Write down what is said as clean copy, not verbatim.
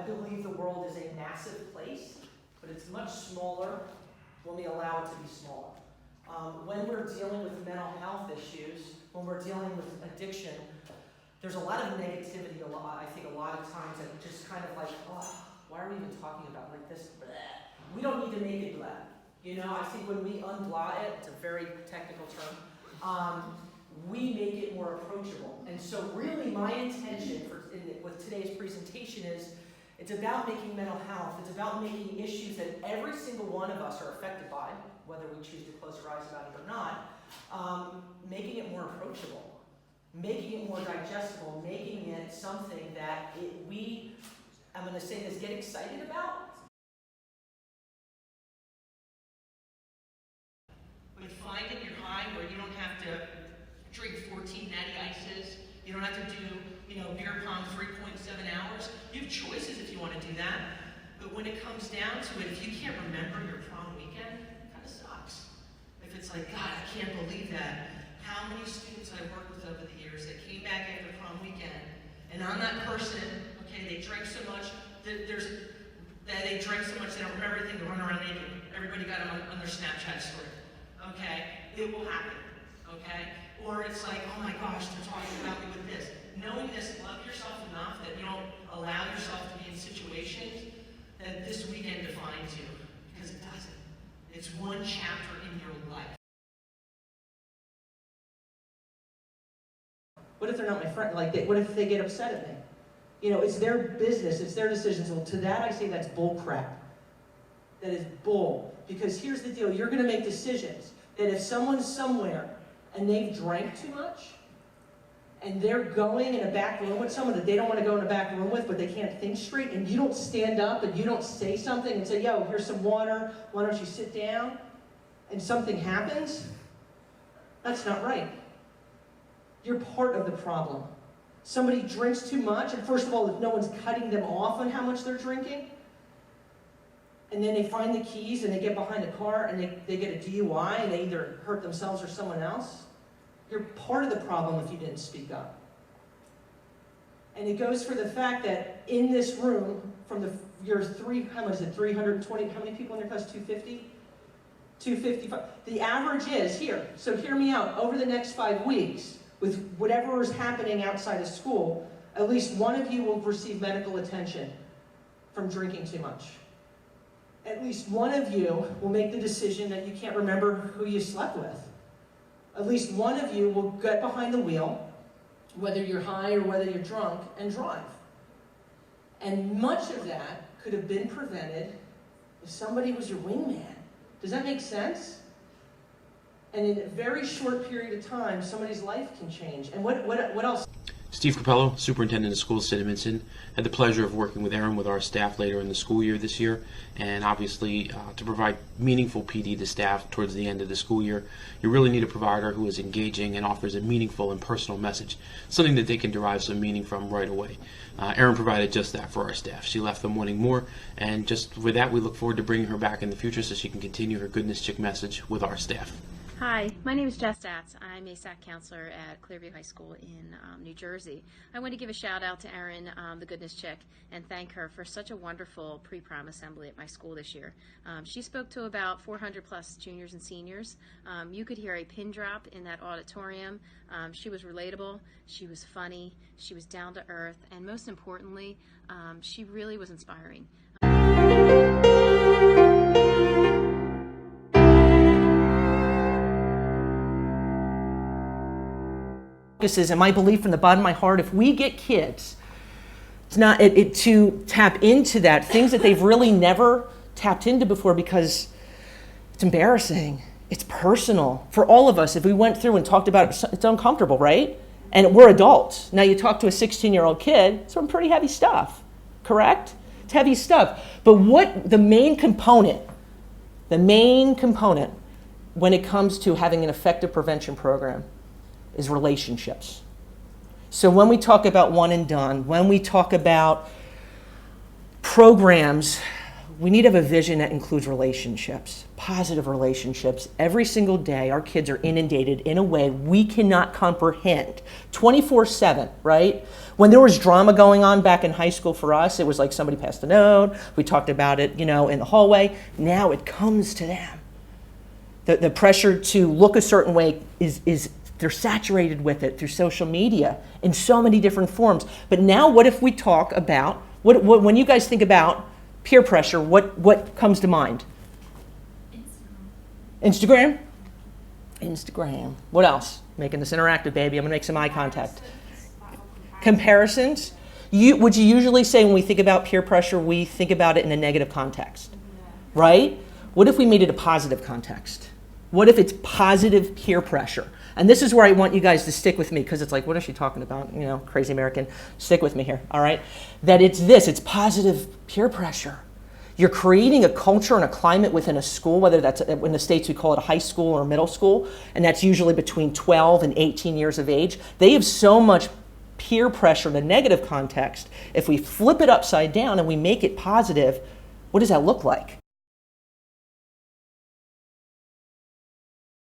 believe the world is a massive place, but it's much smaller when we allow it to be smaller. When we're dealing with mental health issues, when we're dealing with addiction, there's a lot of negativity, I think a lot of times that just kind of like, oh, why are we even talking about like this? Bleh. We don't need to make it bleh. You know, I think when we unblah it, it's a very technical term, we make it more approachable. And so really my intention with today's presentation is, it's about making mental health, it's about making issues that every single one of us are affected by, whether we choose to close our eyes about it or not, making it more approachable, making it more digestible, making it something that I'm going to say this, get excited about. But finding your high where you don't have to drink 14 natty ices, you don't have to do, beer pong 3.7 hours. You have choices if you want to do that. But when it comes down to it, if you can't remember your prom weekend, it kind of sucks. If it's like, God, I can't believe that. How many students I've worked with over the years that came back after prom weekend, and I'm that person, okay, they drank so much, they drank so much they don't remember anything, they run around naked. Everybody got them on their Snapchat story. Okay? It will happen. Okay? Or it's like, oh my gosh, they're talking about me with this. Knowing this, love yourself enough that you don't allow yourself to be in situations that this weekend defines you. Because it doesn't. It's one chapter in your life. What if they're not my friend? What if they get upset at me? It's their business, it's their decisions. Well, to that I say that's bull crap. That is bull. Because here's the deal, you're going to make decisions that if someone's somewhere and they've drank too much, and they're going in a back room with someone that they don't want to go in a back room with, but they can't think straight, and you don't stand up and you don't say something and say, yo, here's some water, why don't you sit down, and something happens, that's not right. You're part of the problem. Somebody drinks too much, and first of all, if no one's cutting them off on how much they're drinking, and then they find the keys and they get behind the car and they get a DUI and they either hurt themselves or someone else, you're part of the problem if you didn't speak up. And it goes for the fact that in this room, from your 320, how many people in your class, 250? 255. The average is, so hear me out, over the next 5 weeks, with whatever is happening outside of school, at least one of you will receive medical attention from drinking too much. At least one of you will make the decision that you can't remember who you slept with. At least one of you will get behind the wheel, whether you're high or whether you're drunk, and drive. And much of that could have been prevented if somebody was your wingman. Does that make sense? And in a very short period of time, somebody's life can change. And what else? Steve Capello, Superintendent of Schools, State of Edmonton, had the pleasure of working with Erin with our staff later in the school year this year, and obviously to provide meaningful PD to staff towards the end of the school year, you really need a provider who is engaging and offers a meaningful and personal message, something that they can derive some meaning from right away. Erin provided just that for our staff. She left them wanting more, and just with that, we look forward to bringing her back in the future so she can continue her Goodness Chick message with our staff. Hi, my name is Jess Statz. I'm a SAC counselor at Clearview High School in New Jersey. I want to give a shout out to Erin, the Goodness Chick, and thank her for such a wonderful pre-prom assembly at my school this year. She spoke to about 400 plus juniors and seniors. You could hear a pin drop in that auditorium. She was relatable, she was funny, she was down to earth, and most importantly, she really was inspiring. Is, and my belief from the bottom of my heart, if we get kids to tap into that, things that they've really never tapped into before, because it's embarrassing, it's personal. For all of us, if we went through and talked about it, it's uncomfortable, right? And we're adults. Now you talk to a 16-year-old kid, it's some pretty heavy stuff, correct? It's heavy stuff. But what the main component when it comes to having an effective prevention program is relationships. So when we talk about one and done, when we talk about programs We need to have a vision that includes relationships, positive relationships. Every single day, our kids are inundated in a way we cannot comprehend. 24/7, right? When there was drama going on back in high school for us, it was like somebody passed a note, we talked about it, in the hallway. Now it comes to them. The pressure to look a certain way is they're saturated with it through social media in so many different forms. But now what if we talk about, when you guys think about peer pressure, what comes to mind? Instagram? Instagram. What else? Making this interactive, baby. I'm going to make some eye contact. Comparisons. Would you usually say when we think about peer pressure, we think about it in a negative context, right? What if we made it a positive context? What if it's positive peer pressure? And this is where I want you guys to stick with me, because it's like, what is she talking about? Crazy American. Stick with me here, all right? That it's positive peer pressure. You're creating a culture and a climate within a school, whether that's, in the States we call it a high school or middle school, and that's usually between 12 and 18 years of age. They have so much peer pressure in a negative context. If we flip it upside down and we make it positive, what does that look like?